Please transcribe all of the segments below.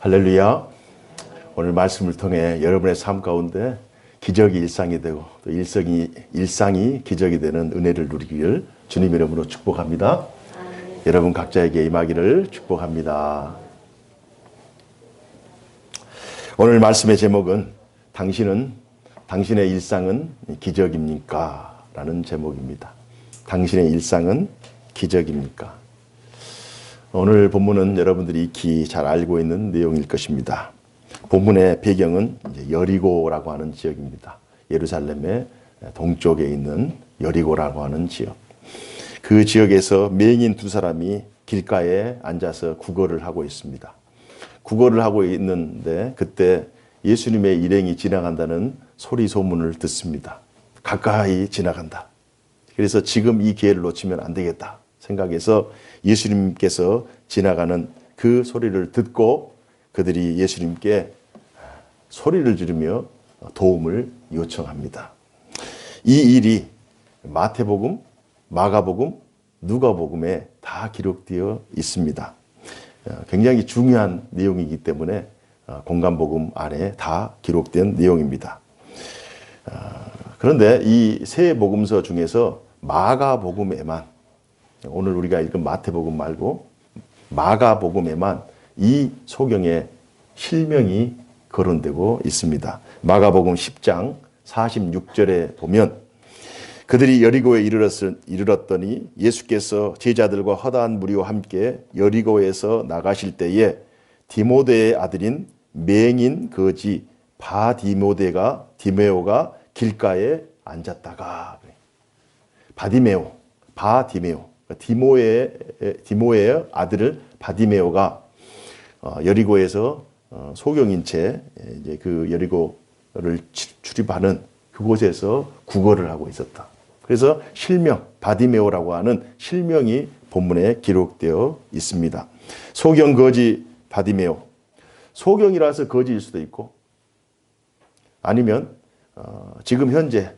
할렐루야. 오늘 말씀을 통해 여러분의 삶 가운데 기적이 일상이 되고 또 일상이 기적이 되는 은혜를 누리기를 주님 이름으로 축복합니다. 여러분 각자에게 임하기를 축복합니다. 오늘 말씀의 제목은 당신의 일상은 기적입니까? 라는 제목입니다. 당신의 일상은 기적입니까? 오늘 본문은 여러분들이 익히 잘 알고 있는 내용일 것입니다. 본문의 배경은 이제 여리고라고 하는 지역입니다. 예루살렘의 동쪽에 있는 여리고라고 하는 지역. 그 지역에서 맹인 두 사람이 길가에 앉아서 구걸을 하고 있습니다. 구걸을 하고 있는데 그때 예수님의 일행이 지나간다는 소리 소문을 듣습니다. 가까이 지나간다. 그래서 지금 이 기회를 놓치면 안 되겠다 생각해서 예수님께서 지나가는 그 소리를 듣고 그들이 예수님께 소리를 지르며 도움을 요청합니다. 이 일이 마태복음, 마가복음, 누가복음에 다 기록되어 있습니다. 굉장히 중요한 내용이기 때문에 공간복음 안에 다 기록된 내용입니다. 그런데 이 세 복음서 중에서 마가복음에만, 오늘 우리가 읽은 마태복음 말고 마가복음에만 이 소경의 실명이 거론되고 있습니다. 마가복음 10장 46절에 보면 그들이 여리고에 이르렀더니 예수께서 제자들과 허다한 무리와 함께 여리고에서 나가실 때에 디모데의 아들인 맹인 거지 디메오가 길가에 앉았다가 디모의 아들을 바디메오가 여리고에서 소경인 채 이제 그 여리고를 출입하는 그곳에서 구걸을 하고 있었다. 그래서 실명 바디메오라고 하는 실명이 본문에 기록되어 있습니다. 소경 거지 바디메오. 소경이라서 거지일 수도 있고 아니면 지금 현재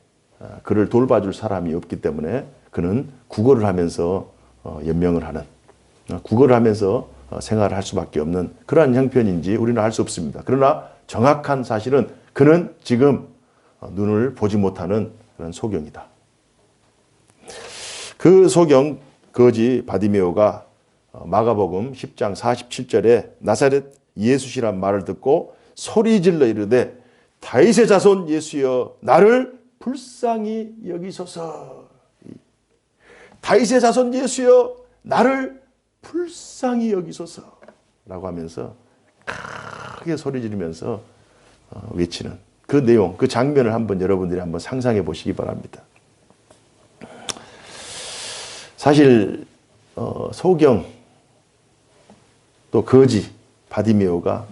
그를 돌봐줄 사람이 없기 때문에 그는 구걸을 하면서 연명을 하는, 구걸을 하면서 생활을 할 수밖에 없는 그러한 형편인지 우리는 알 수 없습니다. 그러나 정확한 사실은 그는 지금 눈을 보지 못하는 그런 소경이다. 그 소경 거지 바디메오가 마가복음 10장 47절에 나사렛 예수시란 말을 듣고 소리질러 이르되 다윗의 자손 예수여 나를 불쌍히 여기소서. 다윗의 자손 예수여 나를 불쌍히 여기소서 라고 하면서 크게 소리 지르면서 외치는 그 내용, 그 장면을 한번 여러분들이 한번 상상해 보시기 바랍니다. 사실 소경 또 거지 바디메오가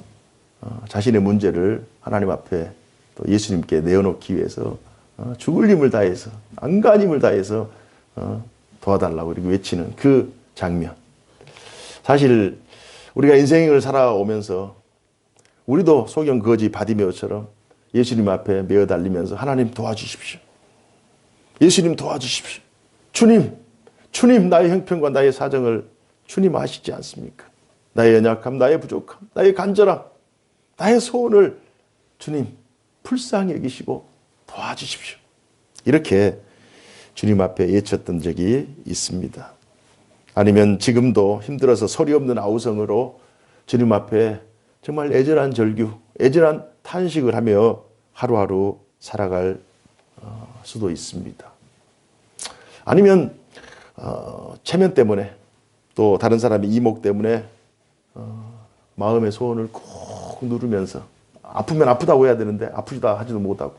자신의 문제를 하나님 앞에 또 예수님께 내어놓기 위해서 죽을 힘을 다해서 안간 힘을 다해서 도와달라고 이렇게 외치는 그 장면. 사실 우리가 인생을 살아오면서 우리도 소경 거지 바디메오처럼 예수님 앞에 메어 달리면서 하나님 도와주십시오. 예수님 도와주십시오. 주님 나의 형편과 나의 사정을 주님 아시지 않습니까? 나의 연약함, 나의 부족함, 나의 간절함, 나의 소원을 주님 불쌍히 여기시고 도와주십시오. 이렇게 주님 앞에 외쳤던 적이 있습니다. 아니면 지금도 힘들어서 소리 없는 아우성으로 주님 앞에 정말 애절한 절규, 애절한 탄식을 하며 하루하루 살아갈 수도 있습니다. 아니면 체면 때문에 또 다른 사람의 이목 때문에 마음의 소원을 꾹 누르면서 아프면 아프다고 해야 되는데 아프다 하지도 못하고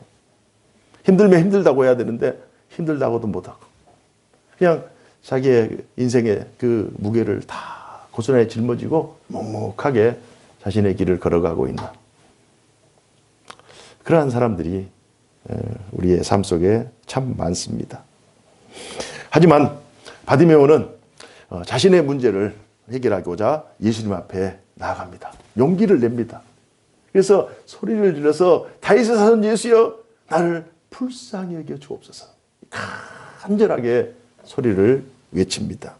힘들면 힘들다고 해야 되는데 힘들다고도 못하고 그냥 자기의 인생의 그 무게를 다 고스란히 짊어지고 묵묵하게 자신의 길을 걸어가고 있는 그러한 사람들이 우리의 삶 속에 참 많습니다. 하지만 바디메오는 자신의 문제를 해결하고자 예수님 앞에 나아갑니다. 용기를 냅니다. 그래서 소리를 질러서 다윗의 자손 예수여 나를 불쌍히 여겨 주옵소서. 간절하게 소리를 외칩니다.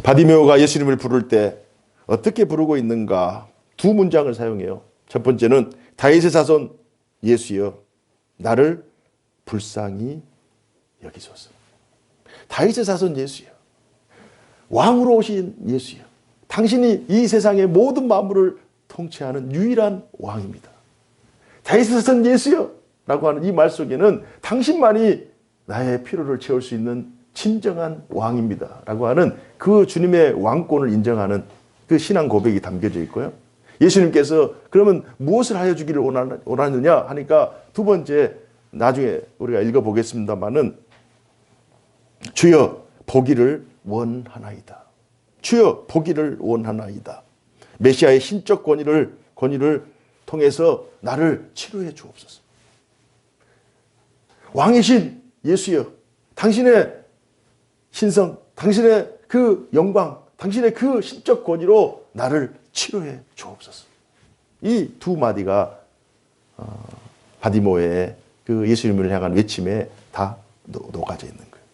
바디메오가 예수님을 부를 때 어떻게 부르고 있는가? 두 문장을 사용해요. 첫 번째는 다윗의 자손 예수여 나를 불쌍히 여기소서. 다윗의 자손 예수여, 왕으로 오신 예수여, 당신이 이 세상의 모든 만물을 통치하는 유일한 왕입니다. 다윗의 자손 예수여 라고 하는 이 말 속에는 당신만이 나의 필요를 채울 수 있는 진정한 왕입니다 라고 하는 그 주님의 왕권을 인정하는 그 신앙 고백이 담겨져 있고요. 예수님께서 그러면 무엇을 하여 주기를 원하느냐 하니까 두 번째, 나중에 우리가 읽어보겠습니다마는 주여 보기를 원하나이다. 주여 보기를 원하나이다. 메시아의 신적 권위를 통해서 나를 치료해 주옵소서. 왕이신 예수여, 당신의 신성, 당신의 그 영광, 당신의 그 신적 권위로 나를 치료해 주옵소서. 이 두 마디가 바디모의 그 예수님을 향한 외침에 다 녹아져 있는 거예요.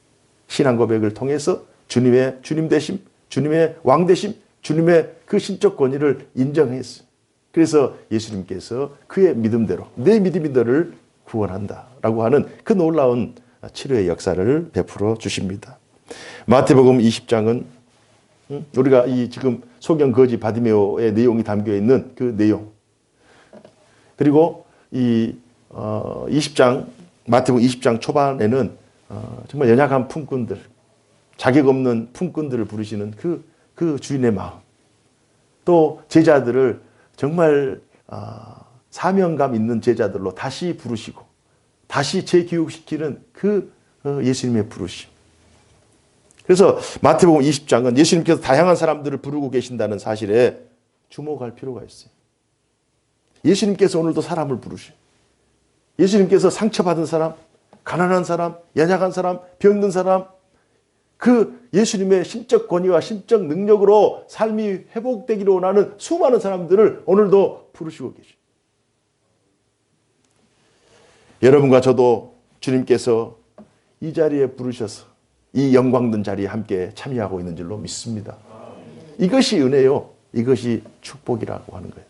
신앙 고백을 통해서 주님의 주님 되심, 주님의 왕 되심, 주님의 그 신적 권위를 인정했어요. 그래서 예수님께서 그의 믿음대로 내 믿음이 너를 구원한다라고 하는 그 놀라운 치료의 역사를 베풀어 주십니다. 마태복음 20장은 우리가 이 지금 소경 거지 바디메오의 내용이 담겨 있는 그 내용, 그리고 이 20장 마태복음 20장 초반에는 정말 연약한 품꾼들, 자격 없는 품꾼들을 부르시는 그 주인의 마음, 또 제자들을 정말 사명감 있는 제자들로 다시 부르시고 다시 재교육시키는 그 예수님의 부르심. 그래서 마태복음 20장은 예수님께서 다양한 사람들을 부르고 계신다는 사실에 주목할 필요가 있어요. 예수님께서 오늘도 사람을 부르셔요. 예수님께서 상처받은 사람, 가난한 사람, 연약한 사람, 병든 사람, 그 예수님의 신적 권위와 신적 능력으로 삶이 회복되기를 원하는 수많은 사람들을 오늘도 부르시고 계셔요. 여러분과 저도 주님께서 이 자리에 부르셔서 이 영광된 자리에 함께 참여하고 있는 줄로 믿습니다. 이것이 은혜요. 이것이 축복이라고 하는 거예요.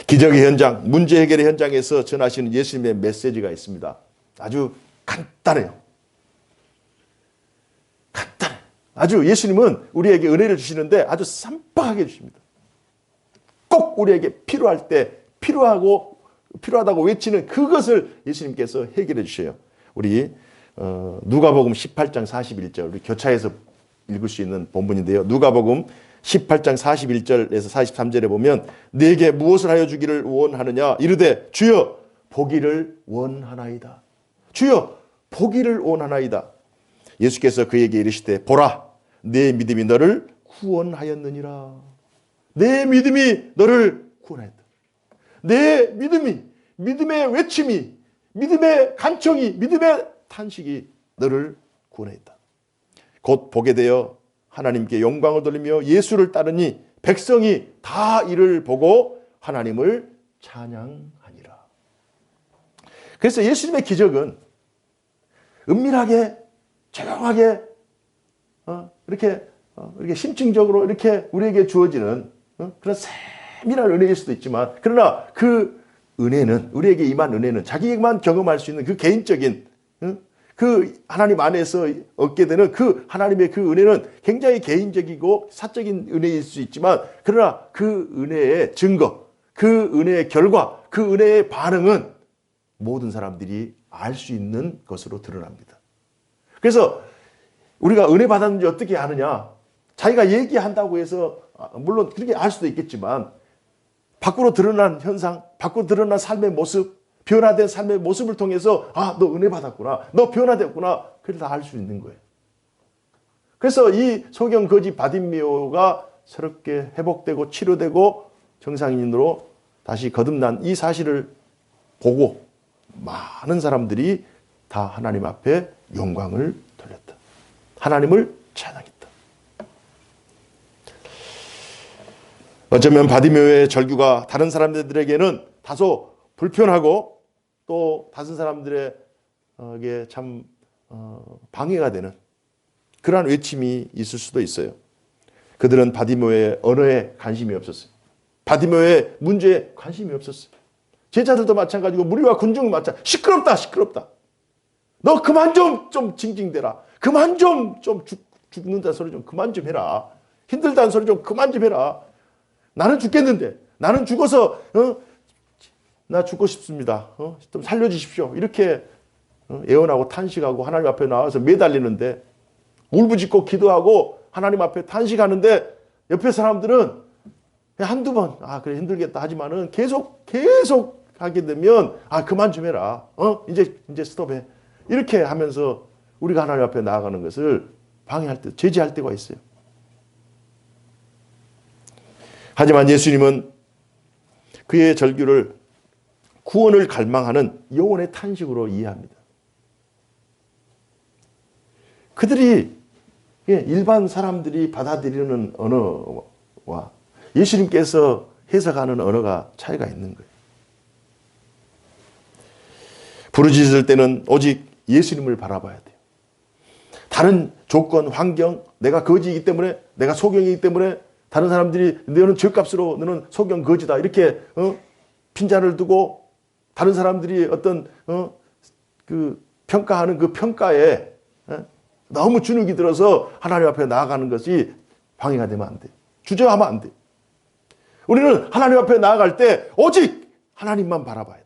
기적의 현장, 문제 해결의 현장에서 전하시는 예수님의 메시지가 있습니다. 아주 간단해요. 간단해. 아주 예수님은 우리에게 은혜를 주시는데 아주 쌈박하게 주십니다. 꼭 우리에게 필요할 때 필요하다고 외치는 그것을 예수님께서 해결해 주셔요. 우리 누가복음 18장 41절, 우리 교차해서 읽을 수 있는 본문인데요. 누가복음 18장 41절에서 43절에 보면 내게 무엇을 하여 주기를 원하느냐 이르되 주여 보기를 원하나이다. 주여 보기를 원하나이다. 예수께서 그에게 이르시되 보라 내 믿음이 너를 구원하였느니라. 내 믿음이 너를 구원했다. 내 믿음이, 믿음의 외침이, 믿음의 간청이, 믿음의 탄식이 너를 구원했다. 곧 보게 되어 하나님께 영광을 돌리며 예수를 따르니 백성이 다 이를 보고 하나님을 찬양하니라. 그래서 예수님의 기적은 은밀하게 조용하게 이렇게 심층적으로 이렇게 우리에게 주어지는 그런 세밀한 은혜일 수도 있지만, 그러나 그 은혜는, 우리에게 임한 은혜는 자기만 경험할 수 있는 그 개인적인 그 하나님 안에서 얻게 되는 그 하나님의 그 은혜는 굉장히 개인적이고 사적인 은혜일 수 있지만, 그러나 그 은혜의 증거, 그 은혜의 결과, 그 은혜의 반응은 모든 사람들이 알 수 있는 것으로 드러납니다. 그래서 우리가 은혜 받았는지 어떻게 아느냐? 자기가 얘기한다고 해서 물론 그렇게 알 수도 있겠지만, 밖으로 드러난 현상, 밖으로 드러난 삶의 모습, 변화된 삶의 모습을 통해서 너 은혜 받았구나, 너 변화됐구나, 그래서 다 알 수 있는 거예요. 그래서 이 소경 거지 바디메오가 새롭게 회복되고 치료되고 정상인으로 다시 거듭난 이 사실을 보고 많은 사람들이 다 하나님 앞에 영광을 돌렸다. 하나님을 찬양했다. 어쩌면 바디메오의 절규가 다른 사람들에게는 다소 불편하고 또 다른 사람들에게 참 방해가 되는 그러한 외침이 있을 수도 있어요. 그들은 바디메오의 언어에 관심이 없었어요. 바디메오의 문제에 관심이 없었어요. 제자들도 마찬가지고 무리와 군중도 마찬가지고 시끄럽다 시끄럽다. 너 그만 좀 징징대라. 그만 좀 죽는다는 소리 좀 그만 좀 해라. 힘들다는 소리 좀 그만 좀 해라. 나는 죽겠는데 나는 죽어서 나 죽고 싶습니다. 좀 살려주십시오. 이렇게 애원하고 탄식하고 하나님 앞에 나와서 매달리는데 울부짖고 기도하고 하나님 앞에 탄식하는데 옆에 사람들은 한두 번 그래 힘들겠다 하지만은 계속 하게 되면 그만 좀 해라. 이제 스톱해. 이렇게 하면서 우리가 하나님 앞에 나아가는 것을 방해할 때 제지할 때가 있어요. 하지만 예수님은 그의 절규를 구원을 갈망하는 영혼의 탄식으로 이해합니다. 그들이 일반 사람들이 받아들이는 언어와 예수님께서 해석하는 언어가 차이가 있는 거예요. 부르짖을 때는 오직 예수님을 바라봐야 돼요. 다른 조건, 환경, 내가 거지이기 때문에, 내가 소경이기 때문에 다른 사람들이 너는 죗값으로 너는 소경 거지다 이렇게 핀잔을 두고 다른 사람들이 어떤 그 평가하는 그 평가에 너무 주눅이 들어서 하나님 앞에 나아가는 것이 방해가 되면 안 돼요. 주저하면 안 돼요. 우리는 하나님 앞에 나아갈 때 오직 하나님만 바라봐야 돼요.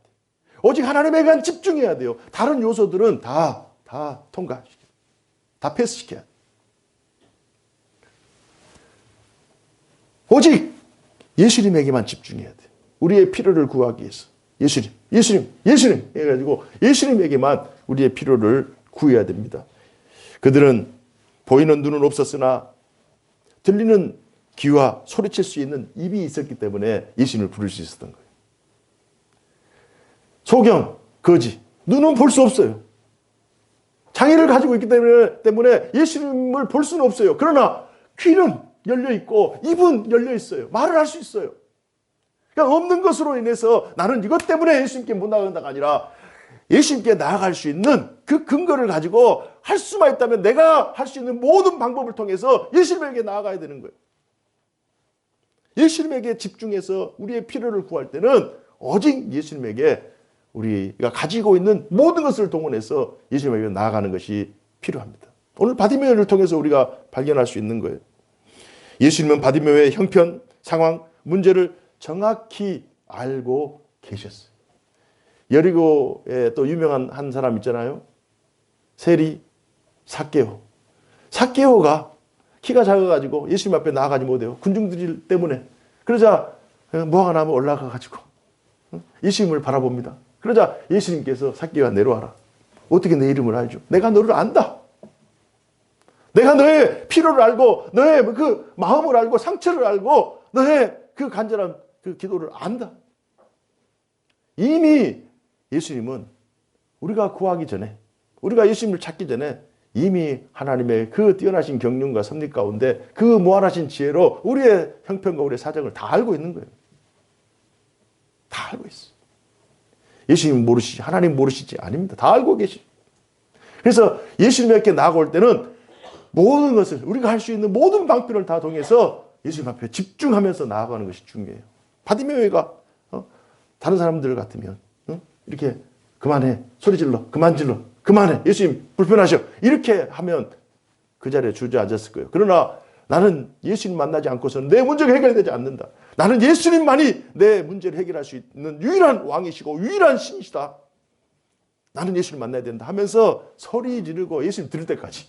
오직 하나님에게만 집중해야 돼요. 다른 요소들은 다 통과시켜요. 다 패스시켜야 돼요. 오직 예수님에게만 집중해야 돼요. 우리의 필요를 구하기 위해서. 예수님 해가지고 예수님에게만 우리의 필요를 구해야 됩니다. 그들은 보이는 눈은 없었으나 들리는 귀와 소리칠 수 있는 입이 있었기 때문에 예수님을 부를 수 있었던 거예요. 소경, 거지, 눈은 볼 수 없어요. 장애를 가지고 있기 때문에 예수님을 볼 수는 없어요. 그러나 귀는 열려 있고 입은 열려 있어요. 말을 할 수 있어요. 그러니까 없는 것으로 인해서 나는 이것 때문에 예수님께 못 나간다가 아니라 예수님께 나아갈 수 있는 그 근거를 가지고 할 수만 있다면 내가 할 수 있는 모든 방법을 통해서 예수님에게 나아가야 되는 거예요. 예수님에게 집중해서 우리의 필요를 구할 때는 오직 예수님에게 우리가 가지고 있는 모든 것을 동원해서 예수님에게 나아가는 것이 필요합니다. 오늘 바디메오를 통해서 우리가 발견할 수 있는 거예요. 예수님은 바디메오의 형편, 상황, 문제를 정확히 알고 계셨어요. 여리고에 또 유명한 한 사람 있잖아요. 세리 삭개오. 삭개오가 키가 작아가지고 예수님 앞에 나아가지 못해요. 군중들 때문에. 그러자 뭐가 나면 올라가가지고 예수님을 바라봅니다. 그러자 예수님께서 삭개오야 내려와라. 어떻게 내 이름을 알죠? 내가 너를 안다. 내가 너의 필요를 알고 너의 그 마음을 알고 상처를 알고 너의 그 간절한 그 기도를 안다. 이미 예수님은 우리가 구하기 전에 우리가 예수님을 찾기 전에 이미 하나님의 그 뛰어나신 경륜과 섭리 가운데 그 무한하신 지혜로 우리의 형편과 우리의 사정을 다 알고 있는 거예요. 다 알고 있어요. 예수님 모르시지 하나님 모르시지 아닙니다. 다 알고 계시죠. 그래서 예수님께 나아올 때는 모든 것을 우리가 할 수 있는 모든 방편을 다 동해서 예수님 앞에 집중하면서 나아가는 것이 중요해요. 바디메오가 다른 사람들 같으면 이렇게 그만해 소리 질러 그만 질러 그만해 예수님 불편하셔 이렇게 하면 그 자리에 주저앉았을 거예요. 그러나 나는 예수님 만나지 않고서는 내 문제가 해결되지 않는다. 나는 예수님만이 내 문제를 해결할 수 있는 유일한 왕이시고 유일한 신이시다. 나는 예수님 만나야 된다 하면서 소리 지르고 예수님 들을 때까지.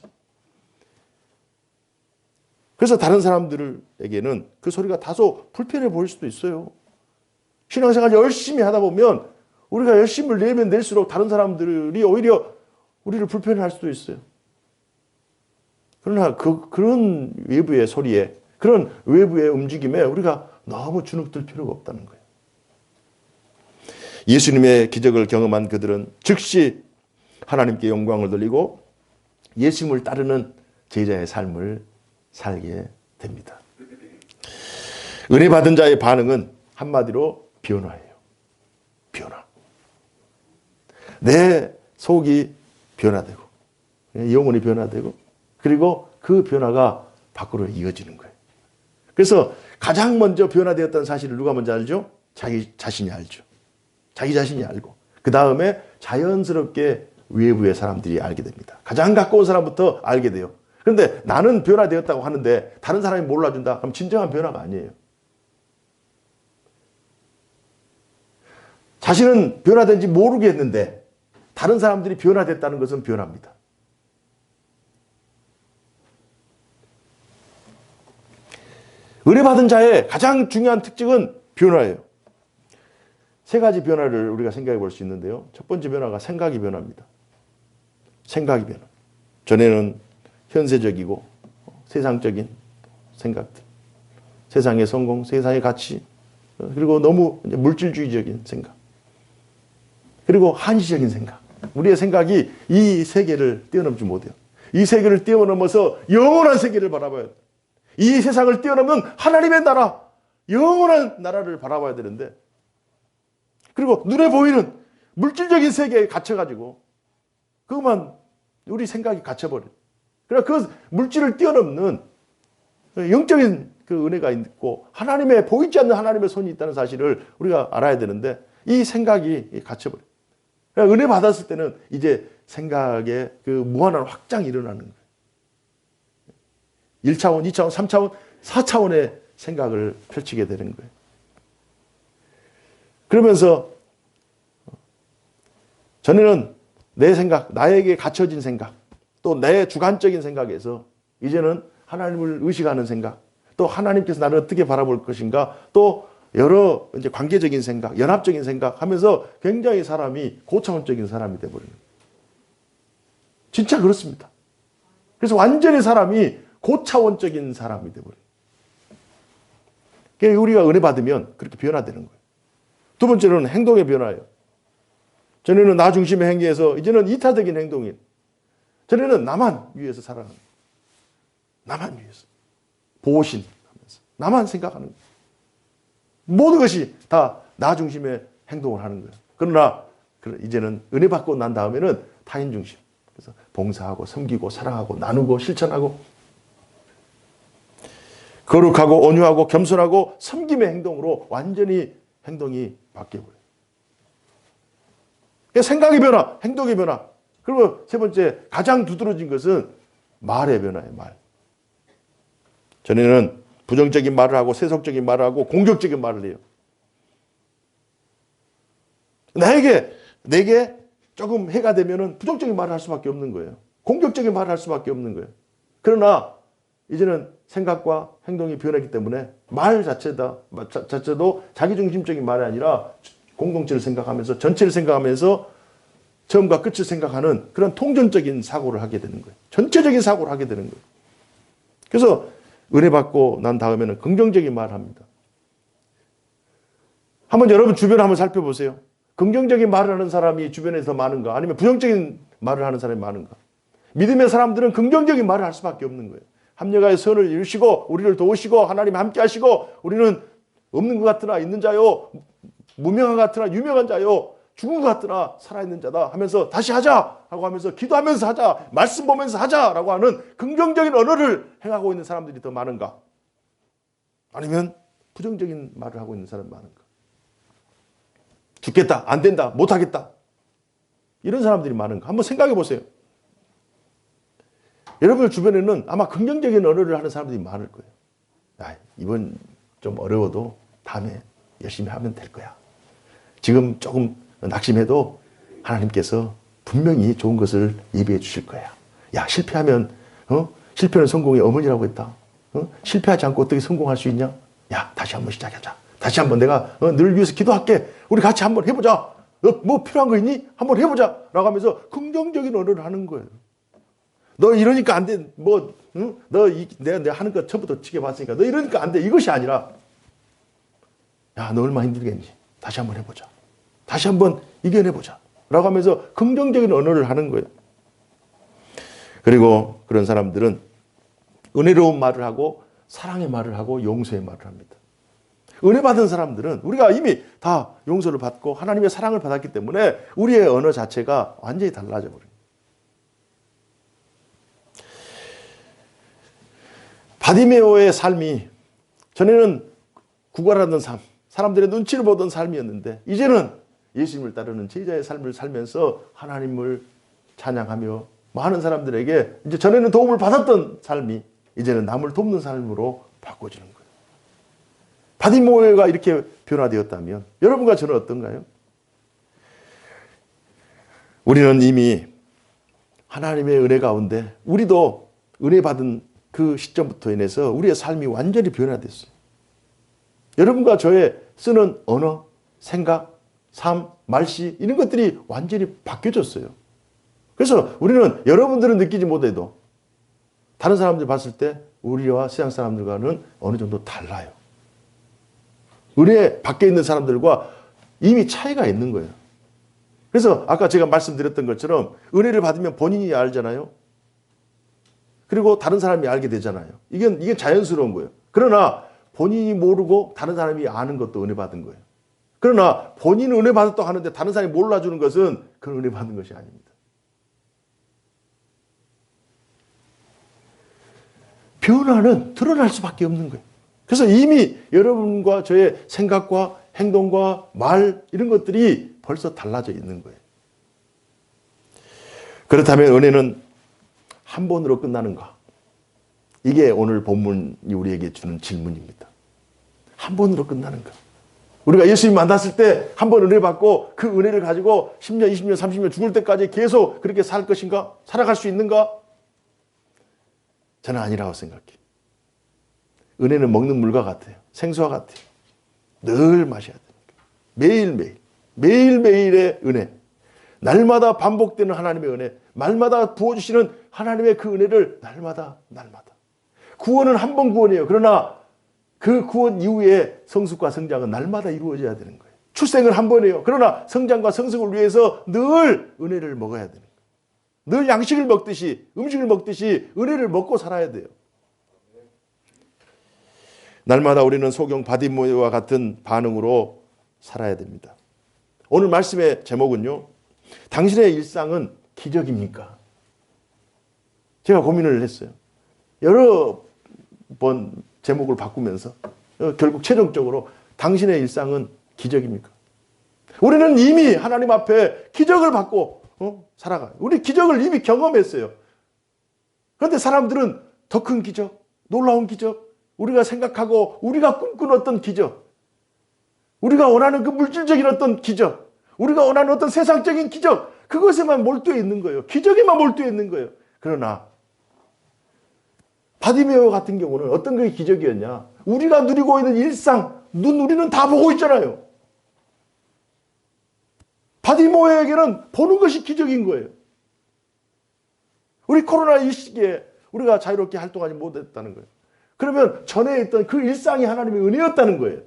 그래서 다른 사람들에게는 그 소리가 다소 불편해 보일 수도 있어요. 신앙생활 열심히 하다 보면 우리가 열심을 내면 낼수록 다른 사람들이 오히려 우리를 불편해할 수도 있어요. 그러나 그런 외부의 소리에 그런 외부의 움직임에 우리가 너무 주눅들 필요가 없다는 거예요. 예수님의 기적을 경험한 그들은 즉시 하나님께 영광을 돌리고 예수님을 따르는 제자의 삶을 살게 됩니다. 은혜 받은 자의 반응은 한마디로 변화예요. 변화. 내 속이 변화되고 영혼이 변화되고 그리고 그 변화가 밖으로 이어지는 거예요. 그래서 가장 먼저 변화되었다는 사실을 누가 먼저 알죠? 자기 자신이 알죠. 자기 자신이 알고 그 다음에 자연스럽게 외부의 사람들이 알게 됩니다. 가장 가까운 사람부터 알게 돼요. 그런데 나는 변화되었다고 하는데 다른 사람이 몰라준다? 그럼 진정한 변화가 아니에요. 자신은 변화된지 모르겠는데 다른 사람들이 변화됐다는 것은 변화입니다. 은혜 받은 자의 가장 중요한 특징은 변화예요. 세 가지 변화를 우리가 생각해 볼 수 있는데요. 첫 번째 변화가 생각이 변화입니다. 생각이 변화. 전에는 현세적이고 세상적인 생각들, 세상의 성공, 세상의 가치, 그리고 너무 물질주의적인 생각, 그리고 한시적인 생각. 우리의 생각이 이 세계를 뛰어넘지 못해요. 이 세계를 뛰어넘어서 영원한 세계를 바라봐야 돼요. 이 세상을 뛰어넘는 하나님의 나라, 영원한 나라를 바라봐야 되는데, 그리고 눈에 보이는 물질적인 세계에 갇혀가지고 그것만 우리 생각이 갇혀버려요. 그러나 그 물질을 뛰어넘는 영적인 그 은혜가 있고 하나님의 보이지 않는 하나님의 손이 있다는 사실을 우리가 알아야 되는데 이 생각이 갇혀버려요. 그러니까 은혜 받았을 때는 이제 생각에 그 무한한 확장이 일어나는 거예요. 1차원, 2차원, 3차원, 4차원의 생각을 펼치게 되는 거예요. 그러면서 전에는 내 생각, 나에게 갖춰진 생각, 또 내 주관적인 생각에서 이제는 하나님을 의식하는 생각, 또 하나님께서 나를 어떻게 바라볼 것인가, 또 여러 이제 관계적인 생각, 연합적인 생각 하면서 굉장히 사람이 고차원적인 사람이 되어버리는 거예요. 진짜 그렇습니다. 그래서 완전히 사람이 고차원적인 사람이 되어버려요. 그러니까 우리가 은혜 받으면 그렇게 변화되는 거예요. 두 번째로는 행동의 변화예요. 전에는 나 중심의 행위에서 이제는 이타적인 행동인. 전에는 나만 위해서 살아가는 거예요. 나만 위해서. 보신하면서. 나만 생각하는 거예요. 모든 것이 다 나 중심의 행동을 하는 거예요. 그러나 이제는 은혜 받고 난 다음에는 타인 중심. 그래서 봉사하고 섬기고 사랑하고 나누고 실천하고 거룩하고 온유하고 겸손하고 섬김의 행동으로 완전히 행동이 바뀌어버려요. 생각의 변화, 행동의 변화. 그리고 세 번째 가장 두드러진 것은 말의 변화예요. 말. 전에는 부정적인 말을 하고 세속적인 말을 하고 공격적인 말을 해요. 내게 조금 해가 되면은 부정적인 말을 할 수밖에 없는 거예요. 공격적인 말을 할 수밖에 없는 거예요. 그러나 이제는 생각과 행동이 변했기 때문에 말 자체도 자기중심적인 말이 아니라 공동체를 생각하면서 전체를 생각하면서 처음과 끝을 생각하는 그런 통전적인 사고를 하게 되는 거예요. 전체적인 사고를 하게 되는 거예요. 그래서 은혜 받고 난 다음에는 긍정적인 말을 합니다. 한번 여러분 주변을 한번 살펴보세요. 긍정적인 말을 하는 사람이 주변에서 많은가? 아니면 부정적인 말을 하는 사람이 많은가? 믿음의 사람들은 긍정적인 말을 할 수밖에 없는 거예요. 합력하여 선을 이루시고 우리를 도우시고 하나님 함께 하시고 우리는 없는 것 같으나 있는 자요, 무명한 것 같으나 유명한 자요, 죽은 것 같으나 살아있는 자다 하면서 다시 하자 라고 하면서 기도하면서 하자, 말씀 보면서 하자 라고 하는 긍정적인 언어를 행하고 있는 사람들이 더 많은가? 아니면 부정적인 말을 하고 있는 사람이 많은가? 죽겠다, 안 된다, 못하겠다 이런 사람들이 많은가? 한번 생각해 보세요. 여러분들 주변에는 아마 긍정적인 언어를 하는 사람들이 많을 거예요. 이번 좀 어려워도 다음에 열심히 하면 될 거야. 지금 조금 낙심해도 하나님께서 분명히 좋은 것을 예비해 주실 거야. 야, 실패하면 실패는 성공의 어머니라고 했다. 실패하지 않고 어떻게 성공할 수 있냐? 야, 다시 한번 시작하자. 다시 한번 내가 늘 위해서 기도할게. 우리 같이 한번 해보자. 뭐 필요한 거 있니? 한번 해보자. 라고 하면서 긍정적인 언어를 하는 거예요. 너 이러니까 안 돼. 내가 하는 거 처음부터 지켜봤으니까 너 이러니까 안 돼. 이것이 아니라 야, 너 얼마나 힘들겠니? 다시 한번 해보자. 다시 한번 이겨내보자. 라고 하면서 긍정적인 언어를 하는 거예요. 그리고 그런 사람들은 은혜로운 말을 하고 사랑의 말을 하고 용서의 말을 합니다. 은혜 받은 사람들은 우리가 이미 다 용서를 받고 하나님의 사랑을 받았기 때문에 우리의 언어 자체가 완전히 달라져 버려요. 바디메오의 삶이 전에는 구걸하던 삶, 사람들의 눈치를 보던 삶이었는데 이제는 예수님을 따르는 제자의 삶을 살면서 하나님을 찬양하며 많은 사람들에게 이제 전에는 도움을 받았던 삶이 이제는 남을 돕는 삶으로 바꿔지는 거예요. 바디메오가 이렇게 변화되었다면 여러분과 저는 어떤가요? 우리는 이미 하나님의 은혜 가운데 우리도 은혜 받은 그 시점부터 인해서 우리의 삶이 완전히 변화됐어요. 여러분과 저의 쓰는 언어, 생각, 삶, 말씨 이런 것들이 완전히 바뀌어졌어요. 그래서 우리는 여러분들은 느끼지 못해도 다른 사람들 봤을 때 우리와 세상 사람들과는 어느 정도 달라요. 은혜 밖에 있는 사람들과 이미 차이가 있는 거예요. 그래서 아까 제가 말씀드렸던 것처럼 은혜를 받으면 본인이 알잖아요. 그리고 다른 사람이 알게 되잖아요. 이게 자연스러운 거예요. 그러나 본인이 모르고 다른 사람이 아는 것도 은혜 받은 거예요. 그러나 본인은 은혜 받았다고 하는데 다른 사람이 몰라주는 것은 그건 은혜 받은 것이 아닙니다. 변화는 드러날 수밖에 없는 거예요. 그래서 이미 여러분과 저의 생각과 행동과 말 이런 것들이 벌써 달라져 있는 거예요. 그렇다면 은혜는 한 번으로 끝나는가? 이게 오늘 본문이 우리에게 주는 질문입니다. 한 번으로 끝나는가? 우리가 예수님 만났을 때 한 번 은혜 받고 그 은혜를 가지고 10년, 20년, 30년 죽을 때까지 계속 그렇게 살 것인가? 살아갈 수 있는가? 저는 아니라고 생각해요. 은혜는 먹는 물과 같아요. 생수와 같아요. 늘 마셔야 됩니다. 매일매일. 매일매일의 은혜. 날마다 반복되는 하나님의 은혜. 날마다 부어주시는 하나님의 그 은혜를 날마다. 구원은 한 번 구원이에요. 그러나 그 구원 이후에 성숙과 성장은 날마다 이루어져야 되는 거예요. 출생은 한 번이에요. 그러나 성장과 성숙을 위해서 늘 은혜를 먹어야 되는 거예요. 늘 양식을 먹듯이 음식을 먹듯이 은혜를 먹고 살아야 돼요. 날마다 우리는 소경 바디메오와 같은 반응으로 살아야 됩니다. 오늘 말씀의 제목은요. 당신의 일상은 기적입니까? 제가 고민을 했어요. 여러 번 제목을 바꾸면서 결국 최종적으로 당신의 일상은 기적입니까? 우리는 이미 하나님 앞에 기적을 받고 살아가요. 우리 기적을 이미 경험했어요. 그런데 사람들은 더 큰 기적, 놀라운 기적, 우리가 생각하고 우리가 꿈꾸는 어떤 기적, 우리가 원하는 그 물질적인 어떤 기적, 우리가 원하는 어떤 세상적인 기적, 그것에만 몰두해 있는 거예요. 기적에만 몰두해 있는 거예요. 그러나 바디메오 같은 경우는 어떤 게 기적이었냐? 우리가 누리고 있는 일상, 우리는 다 보고 있잖아요. 바디메오에게는 보는 것이 기적인 거예요. 우리 코로나 이 시기에 우리가 자유롭게 활동하지 못했다는 거예요. 그러면 전에 있던 그 일상이 하나님의 은혜였다는 거예요.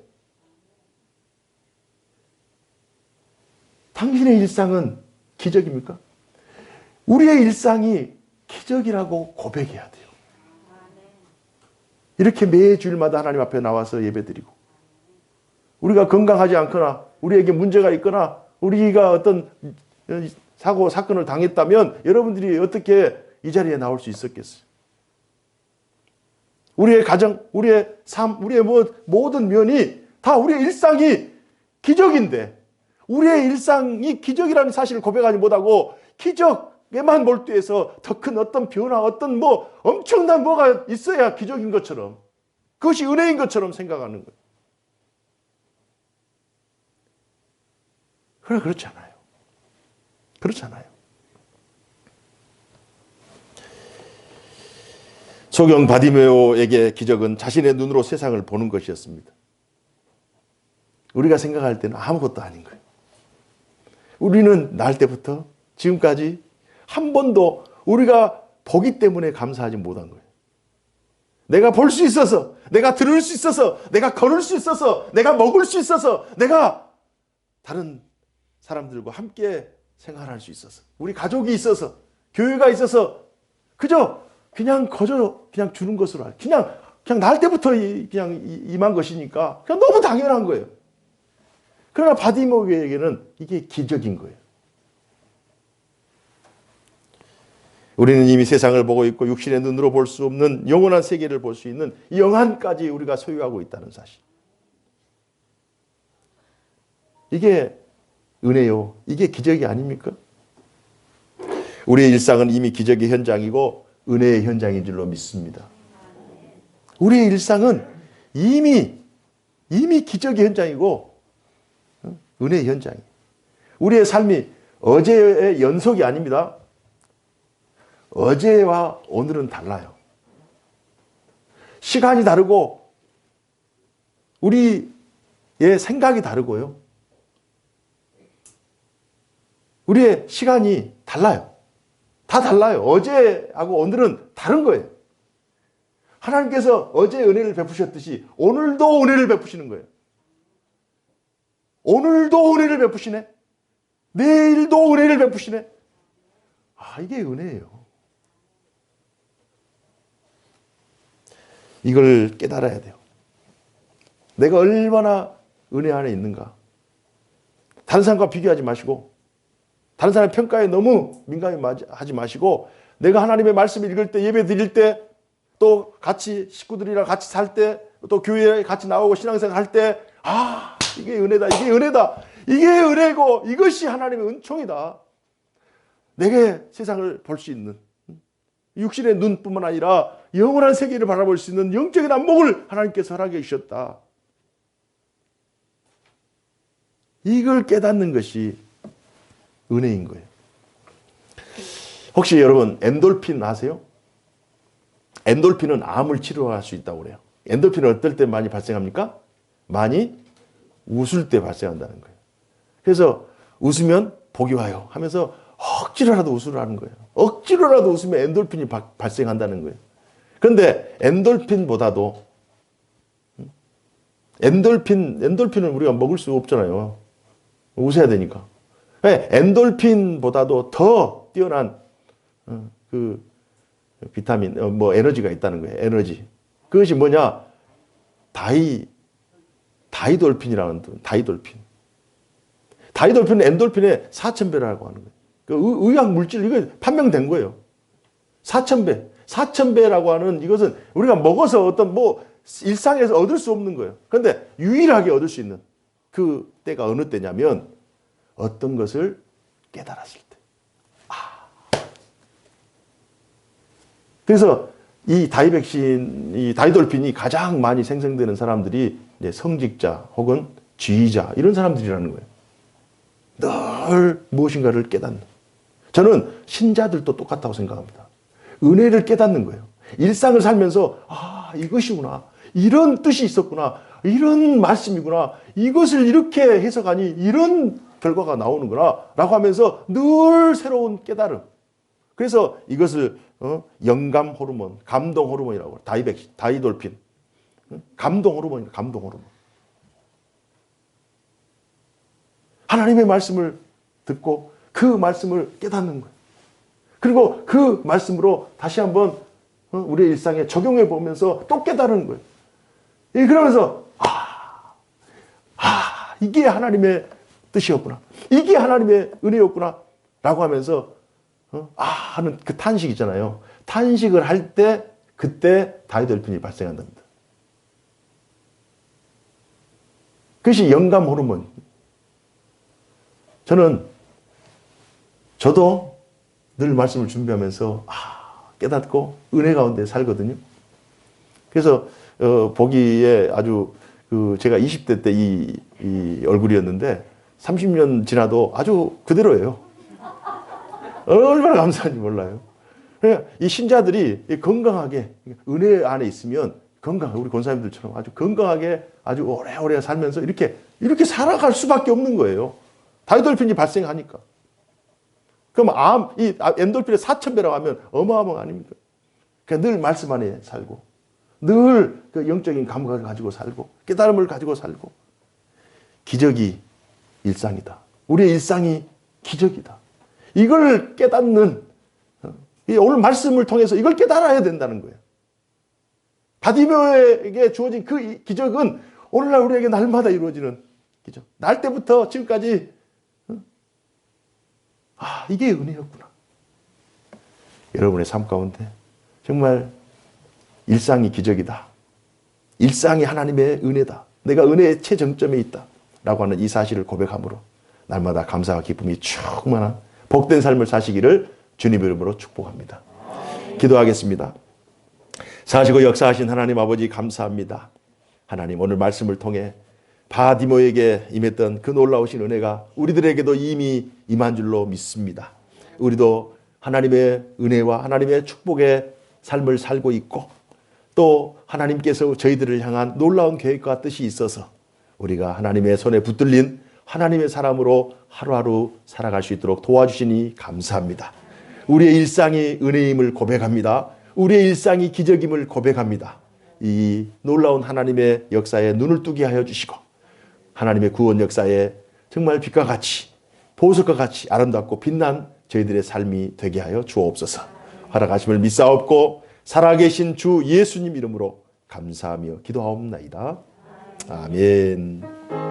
당신의 일상은 기적입니까? 우리의 일상이 기적이라고 고백해야 돼요. 이렇게 매주일마다 하나님 앞에 나와서 예배드리고 우리가 건강하지 않거나 우리에게 문제가 있거나 우리가 어떤 사고, 사건을 당했다면 여러분들이 어떻게 이 자리에 나올 수 있었겠어요? 우리의 가정, 우리의 삶, 우리의 모든 면이 다 우리의 일상이 기적인데 우리의 일상이 기적이라는 사실을 고백하지 못하고 기적에만 몰두해서 더 큰 어떤 변화, 어떤 엄청난 뭐가 있어야 기적인 것처럼 그것이 은혜인 것처럼 생각하는 거예요. 그러나 그렇지 않아요. 그렇지 않아요. 소경 바디메오에게 기적은 자신의 눈으로 세상을 보는 것이었습니다. 우리가 생각할 때는 아무것도 아닌 거예요. 우리는 날 때부터 지금까지 한 번도 우리가 보기 때문에 감사하지 못한 거예요. 내가 볼 수 있어서, 내가 들을 수 있어서, 내가 걸을 수 있어서, 내가 먹을 수 있어서, 내가 다른 사람들과 함께 생활할 수 있어서, 우리 가족이 있어서, 교회가 있어서 그냥 주는 것으로 그냥 날 때부터 그냥 임한 것이니까 그냥 너무 당연한 거예요. 그러나 바디메오에게는 이게 기적인 거예요. 우리는 이미 세상을 보고 있고 육신의 눈으로 볼 수 없는 영원한 세계를 볼 수 있는 영안까지 우리가 소유하고 있다는 사실. 이게 은혜요. 이게 기적이 아닙니까? 우리의 일상은 이미 기적의 현장이고 은혜의 현장인 줄로 믿습니다. 우리의 일상은 이미 기적의 현장이고 은혜의 현장이에요. 우리의 삶이 어제의 연속이 아닙니다. 어제와 오늘은 달라요. 시간이 다르고 우리의 생각이 다르고요. 우리의 시간이 달라요. 다 달라요. 어제하고 오늘은 다른 거예요. 하나님께서 어제 은혜를 베푸셨듯이 오늘도 은혜를 베푸시는 거예요. 오늘도 은혜를 베푸시네. 내일도 은혜를 베푸시네. 아, 이게 은혜예요. 이걸 깨달아야 돼요. 내가 얼마나 은혜 안에 있는가. 다른 사람과 비교하지 마시고 다른 사람의 평가에 너무 민감히 하지 마시고 내가 하나님의 말씀을 읽을 때 예배 드릴 때 또 같이 식구들이랑 같이 살 때 또 교회에 같이 나오고 신앙생활 할 때 아, 이게 은혜다. 이게 은혜다. 이게 은혜고 이것이 하나님의 은총이다. 내게 세상을 볼 수 있는 육신의 눈뿐만 아니라 영원한 세계를 바라볼 수 있는 영적인 안목을 하나님께서 허락해 주셨다. 이걸 깨닫는 것이 은혜인 거예요. 혹시 여러분 엔돌핀 아세요? 엔돌핀은 암을 치료할 수 있다고 그래요. 엔돌핀은 어떨 때 많이 발생합니까? 많이 웃을 때 발생한다는 거예요. 그래서 웃으면 복이 와요 하면서 억지로라도 웃으라는 거예요. 억지로라도 웃으면 엔돌핀이 발생한다는 거예요. 그런데 엔돌핀은 우리가 먹을 수 없잖아요. 웃어야 되니까. 엔돌핀보다도 더 뛰어난 그 비타민, 에너지가 있다는 거예요. 에너지. 그것이 뭐냐? 다이돌핀이라는 다이돌핀. 다이돌핀은 엔돌핀의 4,000배라고 하는 거예요. 그 의학 물질, 이거 판명된 거예요. 4,000배. 4,000배라고 하는 이것은 우리가 먹어서 어떤 일상에서 얻을 수 없는 거예요. 그런데 유일하게 얻을 수 있는 그 때가 어느 때냐면 어떤 것을 깨달았을 때. 그래서 이 다이돌핀이 가장 많이 생성되는 사람들이 이제 성직자 혹은 지휘자 이런 사람들이라는 거예요. 늘 무엇인가를 깨닫는. 저는 신자들도 똑같다고 생각합니다. 은혜를 깨닫는 거예요. 일상을 살면서 이것이구나. 이런 뜻이 있었구나. 이런 말씀이구나. 이것을 이렇게 해석하니 이런 결과가 나오는구나 라고 하면서 늘 새로운 깨달음. 그래서 이것을 영감 호르몬, 감동 호르몬이라고 해요. 다이돌핀. 감동 호르몬이에요. 감동 호르몬. 하나님의 말씀을 듣고 그 말씀을 깨닫는 거예요. 그리고 그 말씀으로 다시 한번 우리의 일상에 적용해 보면서 또 깨달은 거예요. 그러면서 이게 하나님의 뜻이었구나. 이게 하나님의 은혜였구나. 라고 하면서 하는 그 탄식 있잖아요. 탄식을 할 때 그때 다이돌핀이 발생한답니다. 그것이 영감 호르몬. 저도 늘 말씀을 준비하면서 깨닫고 은혜 가운데 살거든요. 그래서 보기에 아주 제가 20대 때 이 얼굴이었는데 30년 지나도 아주 그대로예요. 얼마나 감사한지 몰라요. 이 신자들이 건강하게 은혜 안에 있으면 건강하게 우리 권사님들처럼 아주 건강하게 아주 오래오래 살면서 이렇게 살아갈 수밖에 없는 거예요. 다이돌핀이 발생하니까. 그럼 이 엔돌핀의 4,000배라고 하면 어마어마한 거 아닙니까? 그러니까 늘 말씀 안에 살고 늘 그 영적인 감각을 가지고 살고 깨달음을 가지고 살고 기적이 일상이다. 우리의 일상이 기적이다. 이걸 깨닫는 오늘 말씀을 통해서 이걸 깨달아야 된다는 거예요. 바디메오에게 주어진 그 기적은 오늘날 우리에게 날마다 이루어지는 기적. 날 때부터 지금까지 이게 은혜였구나. 여러분의 삶 가운데 정말 일상이 기적이다. 일상이 하나님의 은혜다. 내가 은혜의 최정점에 있다. 라고 하는 이 사실을 고백함으로 날마다 감사와 기쁨이 충만한 복된 삶을 사시기를 주님 이름으로 축복합니다. 기도하겠습니다. 사시고 역사하신 하나님 아버지 감사합니다. 하나님 오늘 말씀을 통해 바디모에게 임했던 그 놀라우신 은혜가 우리들에게도 이미 임한 줄로 믿습니다. 우리도 하나님의 은혜와 하나님의 축복의 삶을 살고 있고 또 하나님께서 저희들을 향한 놀라운 계획과 뜻이 있어서 우리가 하나님의 손에 붙들린 하나님의 사람으로 하루하루 살아갈 수 있도록 도와주시니 감사합니다. 우리의 일상이 은혜임을 고백합니다. 우리의 일상이 기적임을 고백합니다. 이 놀라운 하나님의 역사에 눈을 뜨게 하여 주시고 하나님의 구원 역사에 정말 빛과 같이 보석과 같이 아름답고 빛난 저희들의 삶이 되게 하여 주옵소서. 허락하심을 믿사옵고 살아계신 주 예수님 이름으로 감사하며 기도하옵나이다. 아멘.